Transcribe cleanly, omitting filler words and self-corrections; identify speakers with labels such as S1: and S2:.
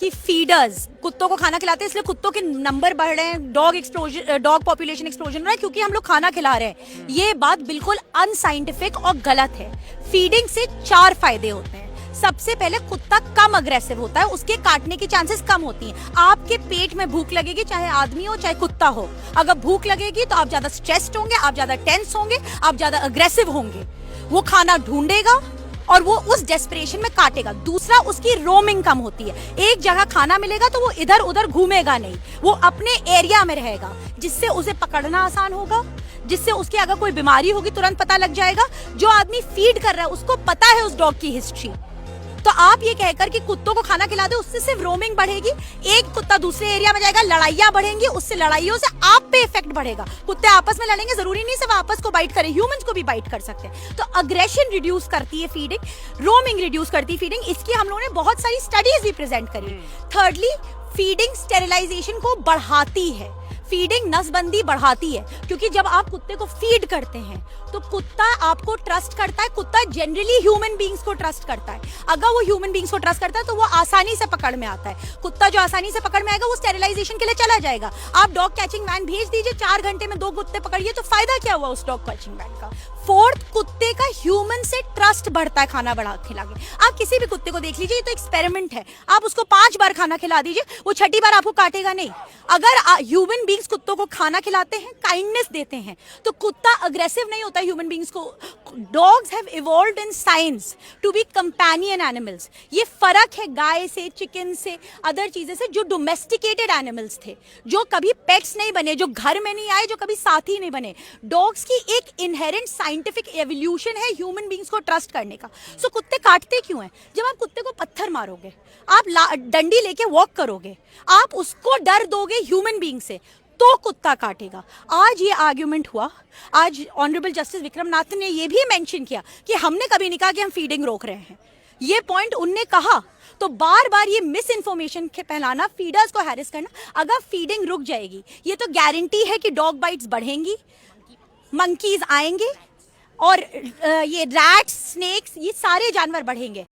S1: कि फीडर्स कुत्तों को खाना खिलाते हैं इसलिए कुत्तों के नंबर बढ़ रहे हैं, डॉग पॉपुलेशन एक्सप्लोजन हो रहा है क्योंकि हम लोग खाना खिला रहे हैं। ये बात बिल्कुल अनसाइंटिफिक और गलत है। फीडिंग से 4 फायदे होते हैं। सबसे पहले कुत्ता कम अग्रेसिव होता है, उसके काटने की चांसेस कम होती हैं। आपके पेट में भूख लगेगी, चाहे आदमी हो चाहे कुत्ता हो, अगर भूख लगेगी तो आप ज्यादा स्ट्रेस्ड होंगे, आप ज्यादा टेंस होंगे, आप ज्यादा अग्रेसिव होंगे। वो खाना ढूंढेगा और वो उस डेस्परेशन में काटेगा। दूसरा, उसकी रोमिंग कम होती है। एक जगह खाना मिलेगा तो वो इधर उधर घूमेगा नहीं, वो अपने एरिया में रहेगा, जिससे उसे पकड़ना आसान होगा, जिससे उसकी अगर कोई बीमारी होगी तुरंत पता लग जाएगा। जो आदमी फीड कर रहा है उसको पता है उस डॉग की हिस्ट्री। तो आप ये कहकर कि कुत्तों को खाना खिला दे, उससे सिर्फ रोमिंग बढ़ेगी, एक कुत्ता दूसरे एरिया में जाएगा, लड़ाइयां बढ़ेंगी, उससे लड़ाइयों से आप पे इफेक्ट बढ़ेगा। कुत्ते आपस में लड़ेंगे, जरूरी नहीं सिर्फ आपस को बाइट करें, ह्यूमंस को भी बाइट कर सकते हैं। तो अग्रेशन रिड्यूस करती है फीडिंग, रोमिंग रिड्यूस करती है फीडिंग। इसकी हम लोगों ने बहुत सारी स्टडीज भी प्रेजेंट करी। थर्डली, फीडिंग स्टेरिलाइजेशन को बढ़ाती है। फीडिंग नसबंदी बढ़ाती है, क्योंकि जब आप कुत्ते को फीड करते हैं तो कुत्ता आपको ट्रस्ट करता है। कुत्ता जनरली ह्यूमन बीइंग्स को ट्रस्ट करता है। अगर वो ह्यूमन बीइंग्स को ट्रस्ट करता है तो वो आसानी से पकड़ में आता है। कुत्ता जो आसानी से पकड़ में आएगा वो स्टेरिलाइजेशन के लिए चला जाएगा। आप डॉग कैचिंग वैन भेज दीजिए, 4 घंटे में 2 कुत्ते पकड़िए, तो फायदा क्या हुआ उस डॉग कैचिंग वैन का। फोर्थ, कुत्ते का ह्यूमन से ट्रस्ट बढ़ता है खाना बढ़ा खिला के। आप किसी भी कुत्ते को देख लीजिए, ये तो एक्सपेरिमेंट है। आप उसको 5 बार खाना खिला दीजिए, वो 6ठी बार आपको काटेगा नहीं। अगर ह्यूमन बीइंग्स कुत्तों को खाना खिलाते हैं, काइंडनेस देते हैं, तो कुत्ता अग्रेसिव नहीं होता ह्यूमन बीइंग्स को। Dogs have evolved in science to be companion animals. ये फर्क है गाय से, चिकन से, अदर चीजें से, जो डोमेस्टिकेटेड एनिमल्स थे, जो कभी पेट्स नहीं बने, जो घर में नहीं आए, जो कभी साथी नहीं बने। डॉग्स की एक इनहेरेंट साइंटिफिक एवोल्यूशन है ह्यूमन बीइंग्स को ट्रस्ट करने का। सो कुत्ते काटते क्यों हैं? जब आप कुत्ते को पत्थर मारोगे, आप डंडी लेके वॉक करोगे, आप उसको डर दोगे ह्यूमन बीइंग से, तो कुत्ता काटेगा। आज ये आर्ग्यूमेंट हुआ, आज ऑनरेबल जस्टिस विक्रमनाथ ने ये भी मेंशन किया कि हमने कभी नहीं कहा कि हम फीडिंग रोक रहे हैं। ये पॉइंट उनने कहा। तो बार बार ये मिस इन्फॉर्मेशन के फैलाना, फीडर्स को हैरेस करना, अगर फीडिंग रुक जाएगी, ये तो गारंटी है कि डॉग बाइट्स बढ़ेंगी, मंकीज आएंगे और ये रैट्स, स्नेक्स, ये सारे जानवर बढ़ेंगे।